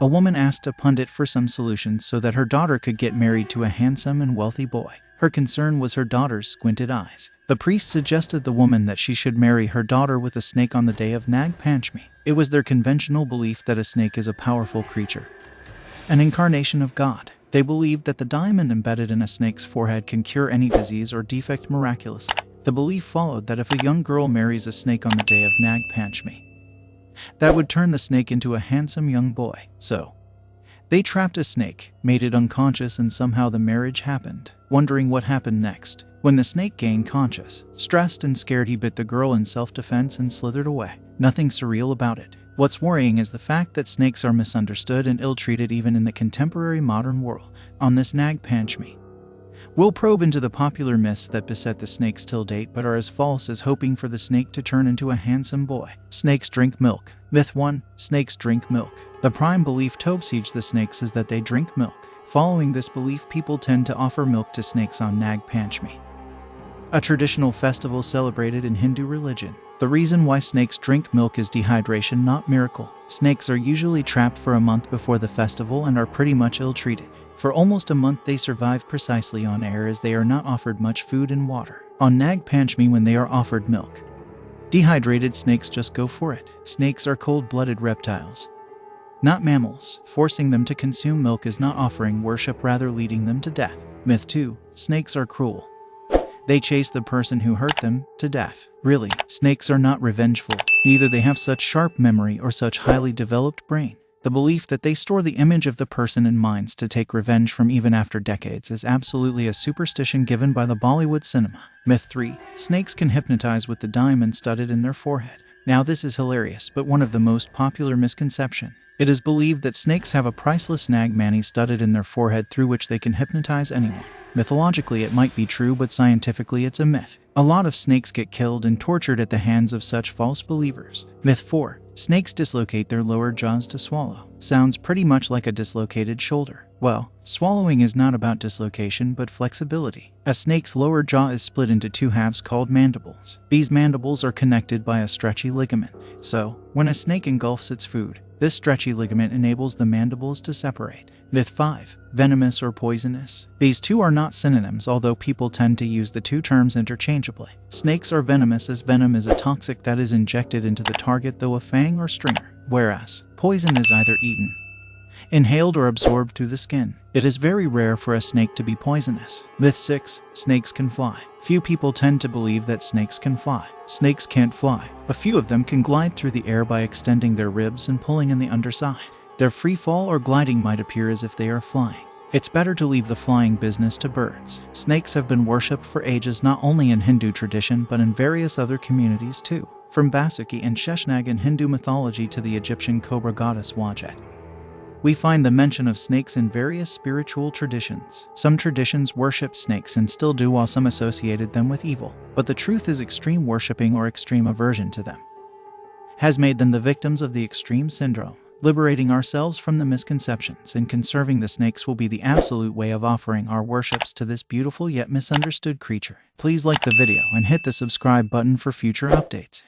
A woman asked a pundit for some solutions so that her daughter could get married to a handsome and wealthy boy. Her concern was her daughter's squinted eyes. The priest suggested the woman that she should marry her daughter with a snake on the day of Nag Panchami. It was their conventional belief that a snake is a powerful creature, an incarnation of God. They believed that the diamond embedded in a snake's forehead can cure any disease or defect miraculously. The belief followed that if a young girl marries a snake on the day of Nag Panchami, that would turn the snake into a handsome young boy. So, they trapped a snake, made it unconscious, and somehow the marriage happened. Wondering what happened next, when the snake gained conscious, stressed and scared, he bit the girl in self-defense and slithered away. Nothing surreal about it. What's worrying is the fact that snakes are misunderstood and ill-treated even in the contemporary modern world. On this Nag Panchami, we'll probe into the popular myths that beset the snakes till date but are as false as hoping for the snake to turn into a handsome boy. Snakes drink milk. Myth 1. Snakes drink milk. The prime belief to besiege the snakes is that they drink milk. Following this belief, people tend to offer milk to snakes on Nag Panchami, a traditional festival celebrated in Hindu religion. The reason why snakes drink milk is dehydration, not miracle. Snakes are usually trapped for a month before the festival and are pretty much ill-treated. For almost a month they survive precisely on air, as they are not offered much food and water. On Nag Panchami, when they are offered milk, dehydrated snakes just go for it. Snakes are cold-blooded reptiles, not mammals. Forcing them to consume milk is not offering worship, rather leading them to death. Myth 2. Snakes are cruel. They chase the person who hurt them to death. Really, snakes are not revengeful. Neither they have such sharp memory or such highly developed brain. The belief that they store the image of the person in minds to take revenge from even after decades is absolutely a superstition given by the Bollywood cinema. Myth 3. Snakes can hypnotize with the diamond studded in their forehead. Now this is hilarious, but one of the most popular misconceptions. It is believed that snakes have a priceless nag mani studded in their forehead through which they can hypnotize anyone. Mythologically it might be true, but scientifically it's a myth. A lot of snakes get killed and tortured at the hands of such false believers. Myth 4. Snakes dislocate their lower jaws to swallow. Sounds pretty much like a dislocated shoulder. Well, swallowing is not about dislocation but flexibility. A snake's lower jaw is split into two halves called mandibles. These mandibles are connected by a stretchy ligament. So, when a snake engulfs its food, this stretchy ligament enables the mandibles to separate. Myth 5. Venomous or poisonous. These two are not synonyms, although people tend to use the two terms interchangeably. Snakes are venomous, as venom is a toxic that is injected into the target, though a fang or stinger, whereas poison is either eaten, inhaled, or absorbed through the skin. It is very rare for a snake to be poisonous. Myth 6. Snakes can fly. Few people tend to believe that snakes can fly. Snakes can't fly. A few of them can glide through the air by extending their ribs and pulling in the underside. Their free fall or gliding might appear as if they are flying. It's better to leave the flying business to birds. Snakes have been worshipped for ages, not only in Hindu tradition but in various other communities too. From Vasuki and Sheshnag in Hindu mythology to the Egyptian cobra goddess Wajet, we find the mention of snakes in various spiritual traditions. Some traditions worship snakes and still do, while some associated them with evil. But the truth is, extreme worshipping or extreme aversion to them has made them the victims of the extreme syndrome. Liberating ourselves from the misconceptions and conserving the snakes will be the absolute way of offering our worships to this beautiful yet misunderstood creature. Please like the video and hit the subscribe button for future updates.